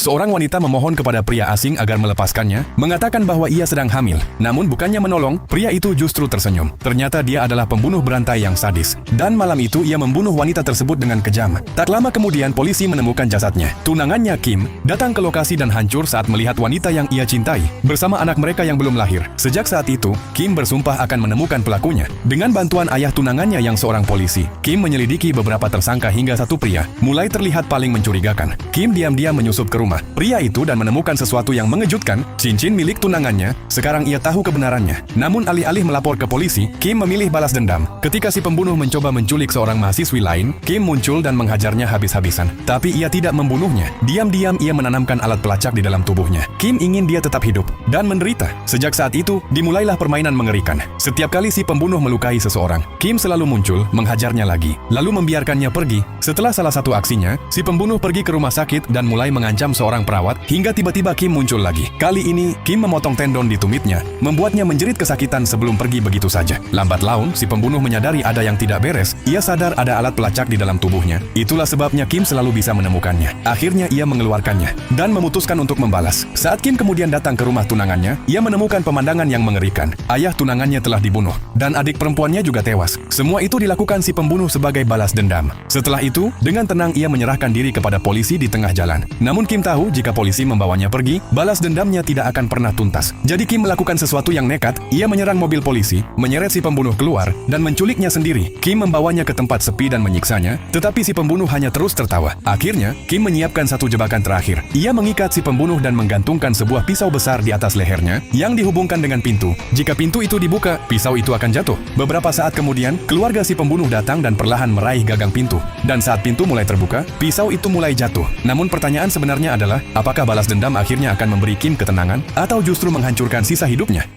seorang wanita memohon kepada pria asing agar melepaskannya, mengatakan bahwa ia sedang hamil. Namun bukannya menolong, pria itu justru tersenyum. Ternyata dia adalah pembunuh berantai yang sadis. Dan malam itu ia membunuh wanita tersebut dengan kejam. Tak lama kemudian polisi menemukan jasadnya. Tunangannya Kim datang ke lokasi dan hancur saat melihat wanita yang ia cintai bersama anak mereka yang belum lahir. Sejak saat itu, Kim bersumpah akan menemukan pelakunya. Dengan bantuan ayah tunangannya yang seorang polisi, Kim menyelidiki beberapa tersangka hingga satu pria mulai terlihat paling mencurigakan. Kim diam-diam menyusup ke rumah pria itu dan menemukan sesuatu yang mengejutkan, cincin milik tunangannya. Sekarang ia tahu kebenarannya. Namun alih-alih melapor ke polisi, Kim memilih balas dendam. Ketika si pembunuh mencoba menculik seorang mahasiswi lain, Kim muncul dan menghajarnya habis-habisan. Tapi ia tidak membunuhnya. Diam-diam ia menanamkan alat pelacak di dalam tubuhnya. Kim ingin dia tetap hidup dan menderita. Sejak saat itu, dimulailah permainan mengerikan. Setiap kali si pembunuh melukai seseorang, Kim selalu muncul, menghajarnya lagi, lalu membiarkannya pergi. Setelah salah satu aksinya, si pembunuh pergi ke rumah sakit dan mulai mengancam seorang perawat, hingga tiba-tiba Kim muncul lagi. Kali ini, Kim memotong tendon di tumitnya, membuatnya menjerit kesakitan sebelum pergi begitu saja. Lambat laun, si pembunuh menyadari ada yang tidak beres. Ia sadar ada alat pelacak di dalam tubuhnya. Itulah sebabnya Kim selalu bisa menemukannya. Akhirnya ia mengeluarkannya dan memutuskan untuk membalas. Saat Kim kemudian datang ke rumah tunangannya, ia menemukan pemandangan yang mengerikan. Ayah tunangannya telah dibunuh dan adik perempuannya juga tewas. Semua itu dilakukan si pembunuh sebagai balas dendam. Setelah itu, dengan tenang ia menyerahkan diri kepada polisi di tengah jalan. Namun Kim tahu jika polisi membawanya pergi, balas dendamnya tidak akan pernah tuntas. Jadi Kim melakukan sesuatu yang nekat. Ia menyerang mobil polisi, menyeret si pembunuh keluar, dan menculiknya sendiri. Kim membawanya ke tempat sepi dan menyiksanya, tetapi si pembunuh hanya terus tertawa. Akhirnya, Kim menyiapkan satu jebakan terakhir. Ia mengikat si pembunuh dan menggantungkan sebuah pisau besar di atas lehernya, yang dihubungkan dengan pintu. Jika pintu itu dibuka, pisau itu akan jatuh. Beberapa saat kemudian, keluarga si pembunuh datang dan perlahan meraih gagang pintu. Dan saat pintu mulai terbuka, pisau itu mulai jatuh. Namun pertanyaan sebenarnya adalah, apakah balas dendam akhirnya akan memberi Kim ketenangan, atau justru menghancurkan sisa hidupnya?